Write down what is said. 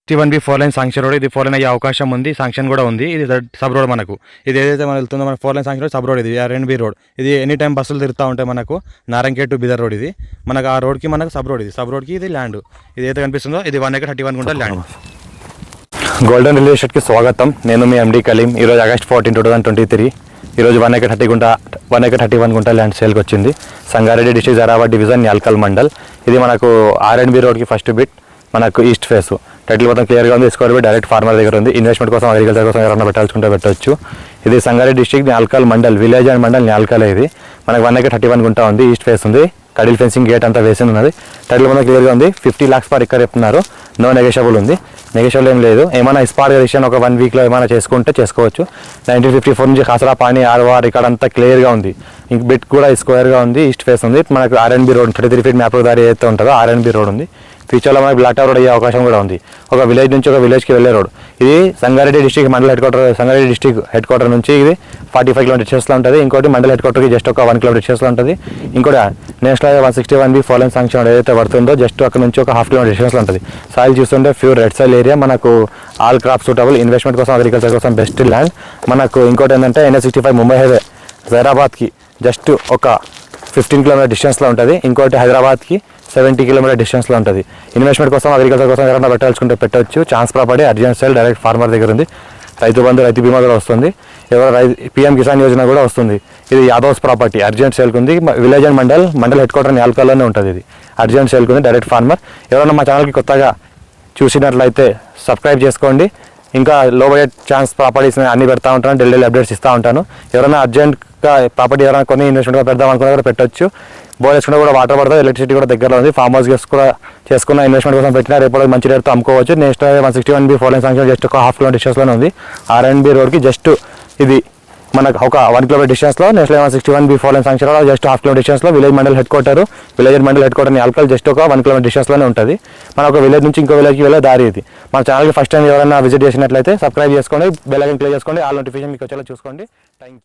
T1B 4 line sanction road. ఇది 4 line అయ్యే అవకాశం ఉంది, శాంక్షన్ కూడా ఉంది. ఇది సబ్ రోడ్ మనకు. ఇది ఏదైతే మనం వెళ్తుందో మన 4 line sanction road sub road. ఇది R&B రోడ్. ఇది ఎనీ టైం బస్సులు తిరుగుతూ ఉంటాయి మనకు. నారంకేట్ టు బిదర్ రోడ్. ఇది మనకు ఆ రోడ్కి మనకు సబ్ రోడ్. ఇది సబ్ రోడ్కి ఇది ల్యాండ్. ఇది ఏదైతే కనిపిస్తుందో ఇది 1 acre 31 గుంటల ల్యాండ్. గోల్డెన్ రియల్ ఎస్టేట్కి స్వాగతం. నేను మీ MD కలీం. ఈరోజు August 14, 2023. ఈరోజు 1 acre 31 గుంట ల్యాండ్ సేల్కి వచ్చింది. Sangareddy district Zaheerabad division Yalkal mandal. ఇది మనకు R&B రోడ్కి ఫస్ట్ బిట్, మనకు ఈస్ట్ ఫేస్. టైటిల్ మొత్తం క్లియర్గా ఉంది. స్క్వేర్ బిట్ డైరెక్ట్ ఫార్మర్ దగ్గర ఉంది. ఇన్వెస్ట్మెంట్ కోసం, అగ్రికల్చర్ కోసం ఎవరైనా పెట్టవచ్చు. ఇది Sangareddy district Yalkal mandal, village and mandal Yalkal. ఇది మనకు 1 acre 31 గుంట ఉంది. ఈస్ట్ ఫేస్ ఉంది. కడిల్ ఫెన్సింగ్ గేట్ అంతా వేసి ఉన్నది. టైటిల్ మొత్తం క్లియర్గా ఉంది. 50 lakhs per acre చెప్తున్నారు. నో నెగోషియబుల్ ఉంది. నెగోషియబుల్ ఏం లేదు. ఏమైనా స్పాట్ డిసిషన్ ఒక 1 weekలో ఏమైనా చేసుకుంటే చేసుకోవచ్చు. 1954 నుంచి కాసరా పానీ ఆర్వార్ ఇక్కడ అంతా క్లియర్గా ఉంది. ఇంక బిట్ కూడా స్క్వేర్గా ఉంది. ఈస్ట్ ఫేస్ ఉంది. మనకు R&B రోడ్ 33 feet మ్యాప్ దారి ఏదైతే ఉంటుందో R&B రోడ్ ఉంది. ఫ్యూచర్లో మనకి బ్లాక్ రోడ్ అయ్యే అవకాశం కూడా ఉంది. ఒక విలేజ్ నుంచి ఒక విలేజ్కి వెళ్ళే రోడ్. ఇది Sangareddy district mandal Sangareddy district head quarter నుంచి ఇది 45 kilometers డిస్టెన్స్లో ఉంటుంది. ఇంకోటి మండల్ హెడ్ క్వార్టర్కి జస్ట్ ఒక 1 kilometer డిస్టెన్స్లో ఉంటుంది. ఇంకోటి national highway 161B 4 line sanction ఏదైతే పడుతుందో జస్ట్ అక్కడ నుంచి ఒక 1/2 kilometer డిస్టెన్స్లో ఉంటుంది. సాయిల్ చూస్తుంటే ప్యూర్ రెడ్ సాయిల్ ఏరియా. మనకు ఆల్ క్రాప్ సూటబుల్. ఇన్వెస్ట్మెంట్ కోసం, అగ్రికల్చర్ కోసం బెస్ట్ ల్యాండ్. మనకు ఇంకోటి ఏంటంటే NH65 ముంబై హైవే జైరాబాద్కి జస్ట్ ఒక 15 kilometer డిస్టెన్స్లో ఉంటుంది. ఇంకోటి హైదరాబాద్కి 70 kilometer డిస్టెన్స్లో ఉంటుంది. ఇన్వెస్ట్మెంట్ కోసం, అగ్రికల్చర్ కోసం ఎవరైనా పెట్టవచ్చు. Chance property, urgent sale, direct farmer దగ్గర ఉంది. రైతు బంధు, రైతు బీమా కూడా వస్తుంది. PM కిసాన్ యోజన కూడా వస్తుంది. ఇది యాదవ్స్ ప్రాపర్టీ, అర్జెంట్ సేల్కి ఉంది. Village and mandal headquarter యాల్కల్లోనే ఉంటుంది. ఇది అర్జెంట్ సేల్కి ఉంది, డైరెక్ట్ ఫార్మర్. ఎవరైనా మా ఛానల్కి కొత్తగా చూసినట్లయితే సబ్స్క్రైబ్ చేసుకోండి. ఇంకా లో బడ్జెట్ ఛాన్స్ ప్రాపర్టీస్ అన్ని పెడతా ఉంటాను. డైలీ అప్డేట్స్ ఇస్తూ ఉంటాను. ఎవరైనా అర్జెంట్గా ప్రాపర్టీ ఎవరైనా కొన్ని ఇన్వెస్ట్మెంట్గా పెడదాం అనుకున్నా కూడా పెట్టవచ్చు. బోర్ వేసుకుంటే కూడా వాటర్ పడుతుంది. ఎలక్ట్రిసిటీ కూడా దగ్గరలో ఉంది. ఫార్మ్ హౌస్ కూడా చేసుకున్న ఇన్వెస్ట్మెంట్ కోసం పెట్టినా రేపు మంచి రేట్తో అమ్ముకోవచ్చు. Next 161B 4 line sanction just ఒక 1/2 kilometer డిస్టెన్స్లోనే ఉంది. R&B రోడ్కి జస్ట్ ఇది మనకు ఒక 1 kilometer డిస్టెన్స్లో. Next 161B 4 line sanction just 1/2 kilometer డిస్టెన్స్లో. Village mandal head quarter Yalkal just ఒక 1 kilometer డిస్టెన్స్లోనే ఉంటుంది. మన ఒక విలేజ్ నుంచి ఇంకో విలేజ్కి వెళ్ళే దారి ఇది. మన ఛానల్కి ఫస్ట్ టైం ఎవరైనా విజిట్ చేసినట్లయితే సబ్స్క్రైబ్ చేసుకోండి, బెల్ ఐకాన్ క్లిక్ చేసుకోండి, ఆల్ నోటిఫికేషన్ మీకు వచ్చేలా చూసుకోండి. Thank you.